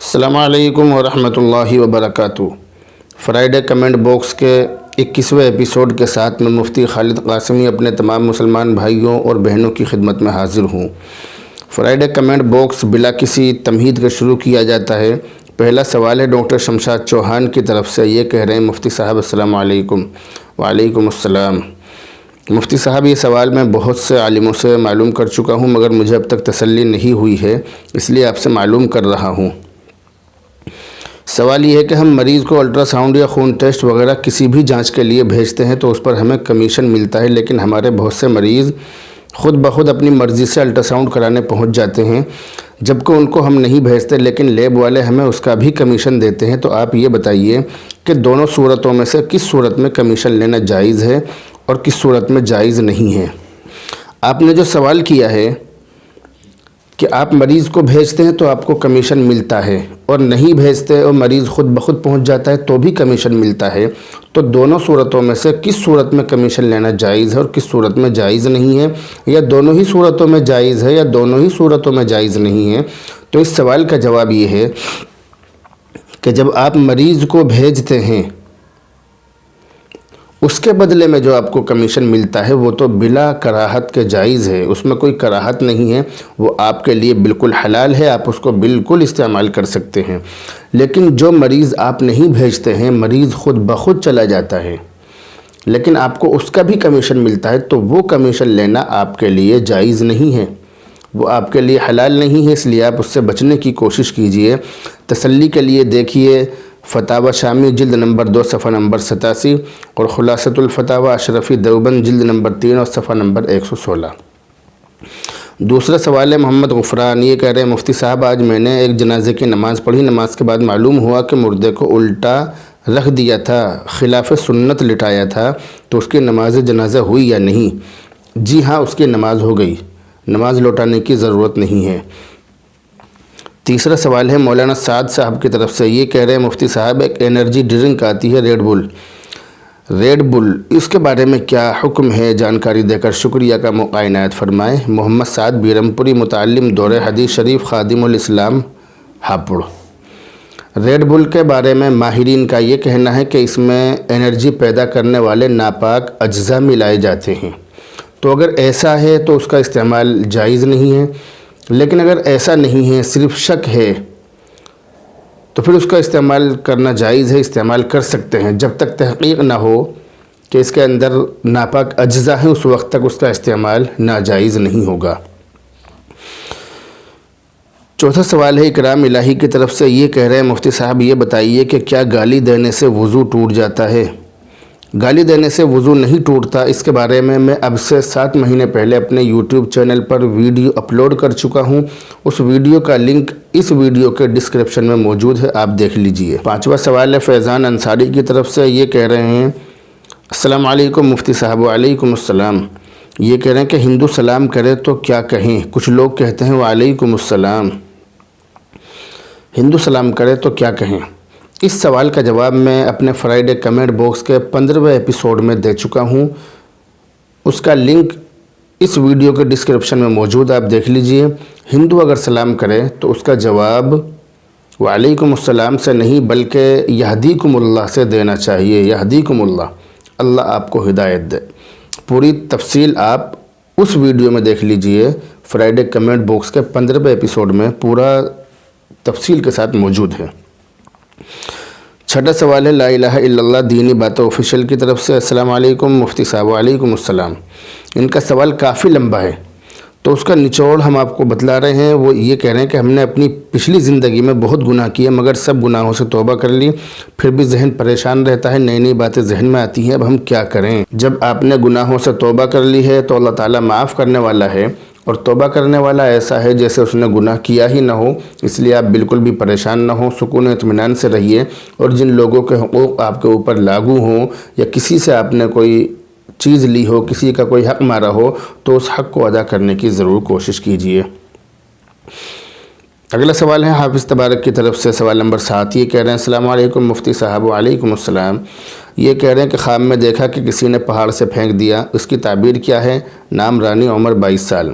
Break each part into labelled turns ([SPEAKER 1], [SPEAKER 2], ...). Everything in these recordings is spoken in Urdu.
[SPEAKER 1] السلام علیکم ورحمۃ اللہ وبرکاتہ۔ فرائیڈے کمنٹ باکس کے 21ویں ایپیسوڈ کے ساتھ میں مفتی خالد قاسمی اپنے تمام مسلمان بھائیوں اور بہنوں کی خدمت میں حاضر ہوں۔ فرائیڈے کمنٹ باکس بلا کسی تمہید کے شروع کیا جاتا ہے۔ پہلا سوال ہے ڈاکٹر شمشاد چوہان کی طرف سے، یہ کہہ رہے ہیں مفتی صاحب السلام علیکم۔ وعلیکم السلام۔ مفتی صاحب، یہ سوال میں بہت سے عالموں سے معلوم کر چکا ہوں مگر مجھے اب تک تسلی نہیں ہوئی ہے، اس لیے آپ سے معلوم کر رہا ہوں۔ سوال یہ ہے کہ ہم مریض کو الٹرا ساؤنڈ یا خون ٹیسٹ وغیرہ کسی بھی جانچ کے لیے بھیجتے ہیں تو اس پر ہمیں کمیشن ملتا ہے، لیکن ہمارے بہت سے مریض خود بخود اپنی مرضی سے الٹرا ساؤنڈ کرانے پہنچ جاتے ہیں، جبکہ ان کو ہم نہیں بھیجتے لیکن لیب والے ہمیں اس کا بھی کمیشن دیتے ہیں۔ تو آپ یہ بتائیے کہ دونوں صورتوں میں سے کس صورت میں کمیشن لینا جائز ہے اور کس صورت میں جائز نہیں ہے؟ آپ نے جو سوال کیا ہے کہ آپ مریض کو بھیجتے ہیں تو آپ کو کمیشن ملتا ہے اور نہیں بھیجتے اور مریض خود بخود پہنچ جاتا ہے تو بھی کمیشن ملتا ہے، تو دونوں صورتوں میں سے کس صورت میں کمیشن لینا جائز ہے اور کس صورت میں جائز نہیں ہے، یا دونوں ہی صورتوں میں جائز ہے یا دونوں ہی صورتوں میں جائز نہیں ہے؟ تو اس سوال کا جواب یہ ہے کہ جب آپ مریض کو بھیجتے ہیں اس کے بدلے میں جو آپ کو کمیشن ملتا ہے وہ تو بلا کراہت کے جائز ہے، اس میں کوئی کراہت نہیں ہے، وہ آپ کے لیے بالکل حلال ہے، آپ اس کو بالکل استعمال کر سکتے ہیں۔ لیکن جو مریض آپ نہیں بھیجتے ہیں، مریض خود بخود چلا جاتا ہے لیکن آپ کو اس کا بھی کمیشن ملتا ہے، تو وہ کمیشن لینا آپ کے لیے جائز نہیں ہے، وہ آپ کے لیے حلال نہیں ہے، اس لیے آپ اس سے بچنے کی کوشش کیجئے۔ تسلی کے لیے دیکھیے فتاوی شامی جلد نمبر 2 صفحہ نمبر 87 اور خلاصۃ الفتاوی اشرفی دیوبند جلد نمبر 3 اور صفحہ نمبر 116۔ دوسرا سوال ہے محمد غفران، یہ کہہ رہے ہیں مفتی صاحب، آج میں نے ایک جنازے کی نماز پڑھی، نماز کے بعد معلوم ہوا کہ مردے کو الٹا رکھ دیا تھا، خلاف سنت لٹایا تھا، تو اس کی نماز جنازہ ہوئی یا نہیں؟ جی ہاں، اس کی نماز ہو گئی، نماز لوٹانے کی ضرورت نہیں ہے۔ تیسرا سوال ہے مولانا سعد صاحب کی طرف سے، یہ کہہ رہے ہیں مفتی صاحب، ایک انرجی ڈرنک آتی ہے ریڈ بل، اس کے بارے میں کیا حکم ہے؟ جانکاری دے کر شکریہ کا موقع عنایت فرمائیں۔ محمد سعد بیرمپوری، متعلم، دور حدیث شریف، خادم الاسلام، ہاپوڑ۔ ریڈ بل کے بارے میں ماہرین کا یہ کہنا ہے کہ اس میں انرجی پیدا کرنے والے ناپاک اجزاء ملائے جاتے ہیں، تو اگر ایسا ہے تو اس کا استعمال جائز نہیں ہے، لیکن اگر ایسا نہیں ہے، صرف شک ہے، تو پھر اس کا استعمال کرنا جائز ہے، استعمال کر سکتے ہیں، جب تک تحقیق نہ ہو کہ اس کے اندر ناپاک اجزاء ہیں، اس وقت تک اس کا استعمال ناجائز نہیں ہوگا۔ چوتھا سوال ہے اکرام الہی کی طرف سے، یہ کہہ رہے ہیں مفتی صاحب، یہ بتائیے کہ کیا گالی دینے سے وضو ٹوٹ جاتا ہے؟ گالی دینے سے وضو نہیں ٹوٹتا، اس کے بارے میں اب سے 7 مہینے پہلے اپنے یوٹیوب چینل پر ویڈیو اپلوڈ کر چکا ہوں، اس ویڈیو کا لنک اس ویڈیو کے ڈسکرپشن میں موجود ہے، آپ دیکھ لیجئے۔ پانچواں سوال ہے فیضان انصاری کی طرف سے، یہ کہہ رہے ہیں السلام علیکم مفتی صاحب۔ وعلیکم السلام۔ یہ کہہ رہے ہیں کہ ہندو سلام کرے تو کیا کہیں؟ کچھ لوگ کہتے ہیں وعلیکم السلام، ہندو سلام کرے تو کیا کہیں؟ اس سوال کا جواب میں اپنے فرائیڈے کمنٹ باکس کے 15ویں ایپیسوڈ میں دے چکا ہوں، اس کا لنک اس ویڈیو کے ڈسکرپشن میں موجود ہے، آپ دیکھ لیجئے۔ ہندو اگر سلام کرے تو اس کا جواب وعلیکم السلام سے نہیں بلکہ یہدیکم اللہ سے دینا چاہیے، یہدیکم اللہ، اللہ آپ کو ہدایت دے۔ پوری تفصیل آپ اس ویڈیو میں دیکھ لیجئے، فرائیڈے کمنٹ باکس کے 15ویں ایپیسوڈ میں پورا تفصیل کے ساتھ موجود ہے۔ چھٹا سوال ہے لا الہ الا اللہ دینی باتیں آفیشیل کی طرف سے، السلام علیکم مفتی صاحب۔ وعلیکم السلام۔ ان کا سوال کافی لمبا ہے تو اس کا نچوڑ ہم آپ کو بتلا رہے ہیں۔ وہ یہ کہہ رہے ہیں کہ ہم نے اپنی پچھلی زندگی میں بہت گناہ کیے مگر سب گناہوں سے توبہ کر لی، پھر بھی ذہن پریشان رہتا ہے، نئی نئی باتیں ذہن میں آتی ہیں، اب ہم کیا کریں؟ جب آپ نے گناہوں سے توبہ کر لی ہے تو اللہ تعالیٰ معاف کرنے والا ہے، اور توبہ کرنے والا ایسا ہے جیسے اس نے گناہ کیا ہی نہ ہو، اس لیے آپ بالکل بھی پریشان نہ ہوں، سکون و اطمینان سے رہیے، اور جن لوگوں کے حقوق آپ کے اوپر لاگو ہوں یا کسی سے آپ نے کوئی چیز لی ہو، کسی کا کوئی حق مارا ہو، تو اس حق کو ادا کرنے کی ضرور کوشش کیجیے۔ اگلا سوال ہے حافظ تبارک کی طرف سے، سوال نمبر 7، یہ کہہ رہے ہیں السلام علیکم مفتی صاحب۔ وعلیکم السلام۔ یہ کہہ رہے ہیں کہ خواب میں دیکھا کہ کسی نے پہاڑ سے پھینک دیا، اس کی تعبیر کیا ہے؟ نام رانی، عمر 22 سال۔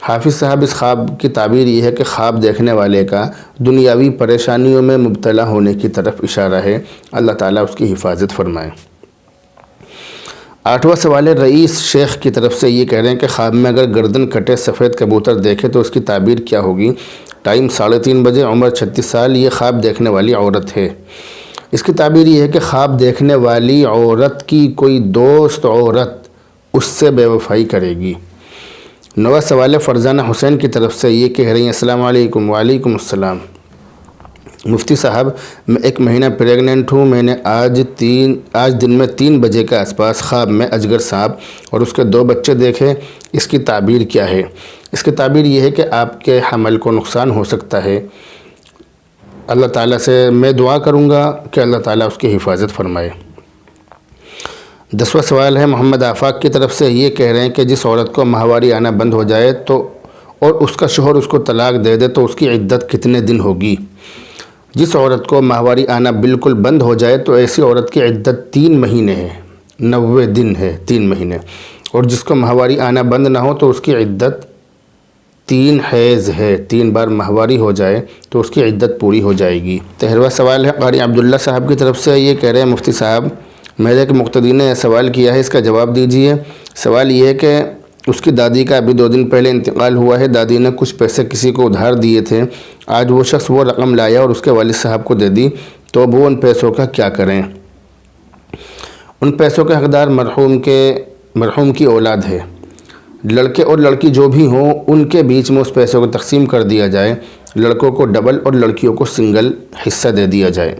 [SPEAKER 1] حافظ صاحب اس خواب کی تعبیر یہ ہے کہ خواب دیکھنے والے کا دنیاوی پریشانیوں میں مبتلا ہونے کی طرف اشارہ ہے، اللہ تعالیٰ اس کی حفاظت فرمائے۔ 8واں سوال ہے، رئیس شیخ کی طرف سے یہ کہہ رہے ہیں کہ خواب میں اگر گردن کٹے سفید کبوتر دیکھے تو اس کی تعبیر کیا ہوگی؟ ٹائم 3:30 بجے، عمر 36 سال، یہ خواب دیکھنے والی عورت ہے۔ اس کی تعبیر یہ ہے کہ خواب دیکھنے والی عورت کی کوئی دوست عورت اس سے بے وفائی کرے گی۔ 9واں سوال ہے، فرزانہ حسین کی طرف سے یہ کہہ رہی ہیں، السلام علیکم۔ وعلیکم السلام۔ مفتی صاحب، میں 1 مہینہ پریگننٹ ہوں۔ میں نے آج دن میں 3 بجے کے آس پاس خواب میں اجگر سانپ اور اس کے 2 بچے دیکھے، اس کی تعبیر کیا ہے؟ اس کی تعبیر یہ ہے کہ آپ کے حمل کو نقصان ہو سکتا ہے۔ اللہ تعالیٰ سے میں دعا کروں گا کہ اللہ تعالیٰ اس کی حفاظت فرمائے۔ 10واں سوال ہے، محمد آفاق کی طرف سے یہ کہہ رہے ہیں کہ جس عورت کو ماہواری آنا بند ہو جائے اور اس کا شوہر اس کو طلاق دے دے تو اس کی عدت کتنے دن ہوگی؟ جس عورت کو ماہواری آنا بالکل بند ہو جائے تو ایسی عورت کی عدت 3 مہینے ہے، 90 دن ہے، 3 مہینے۔ اور جس کو ماہواری آنا بند نہ ہو تو اس کی عدت 3 حیض ہے، 3 بار ماہواری ہو جائے تو اس کی عدت پوری ہو جائے گی۔ 13واں سوال ہے، قاری عبداللہ صاحب کی طرف سے یہ کہہ رہے ہیں، مفتی صاحب میرے ایک مقتدی نے سوال کیا ہے، اس کا جواب دیجیے۔ سوال یہ ہے کہ اس کی دادی کا ابھی 2 دن پہلے انتقال ہوا ہے۔ دادی نے کچھ پیسے کسی کو ادھار دیے تھے، آج وہ شخص وہ رقم لایا اور اس کے والد صاحب کو دے دی، تو اب وہ ان پیسوں کا کیا کریں؟ ان پیسوں کے حقدار مرحوم کی اولاد ہے۔ لڑکے اور لڑکی جو بھی ہوں ان کے بیچ میں اس پیسوں کو تقسیم کر دیا جائے، لڑکوں کو ڈبل اور لڑکیوں کو سنگل حصہ دے دیا جائے۔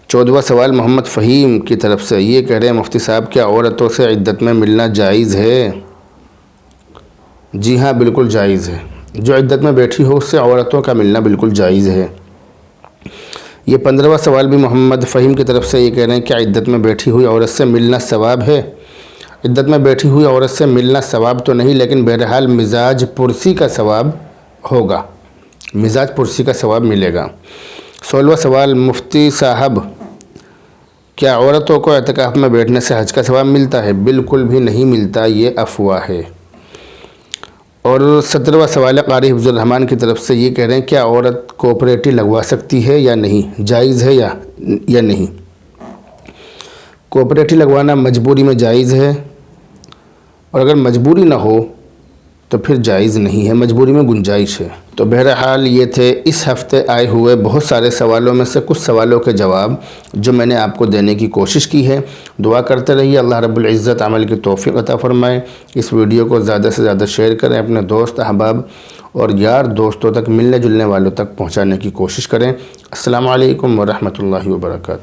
[SPEAKER 1] 14واں سوال محمد فہیم کی طرف سے یہ کہہ رہے ہیں، مفتی صاحب کیا عورتوں سے عدت میں ملنا جائز ہے؟ جی ہاں، بالکل جائز ہے۔ جو عدت میں بیٹھی ہو اس سے عورتوں کا ملنا بالکل جائز ہے۔ یہ 15واں سوال بھی محمد فہیم کی طرف سے یہ کہہ رہے ہیں، کیا عدت میں بیٹھی ہوئی عورت سے ملنا ثواب ہے؟ عدت میں بیٹھی ہوئی عورت سے ملنا ثواب تو نہیں، لیکن بہرحال مزاج پرسی کا ثواب ہوگا، مزاج پرسی کا ثواب ملے گا۔ 16واں سوال، مفتی صاحب کیا عورتوں کو اعتکاف میں بیٹھنے سے حج کا ثواب ملتا ہے؟ بالکل بھی نہیں ملتا، یہ افواہ ہے۔ اور 17واں سوال ہے، قاری حفظ الرحمان کی طرف سے یہ کہہ رہے ہیں، کیا عورت کوپریٹی لگوا سکتی ہے یا نہیں؟ جائز ہے یا نہیں؟ کوپریٹی لگوانا مجبوری میں جائز ہے، اور اگر مجبوری نہ ہو تو پھر جائز نہیں ہے، مجبوری میں گنجائش ہے۔ تو بہرحال یہ تھے اس ہفتے آئے ہوئے بہت سارے سوالوں میں سے کچھ سوالوں کے جواب جو میں نے آپ کو دینے کی کوشش کی ہے۔ دعا کرتے رہیے اللہ رب العزت عمل کی توفیق عطا فرمائے۔ اس ویڈیو کو زیادہ سے زیادہ شیئر کریں، اپنے دوست احباب اور یار دوستوں تک، ملنے جلنے والوں تک پہنچانے کی کوشش کریں۔ السلام علیکم ورحمۃ اللہ وبرکاتہ۔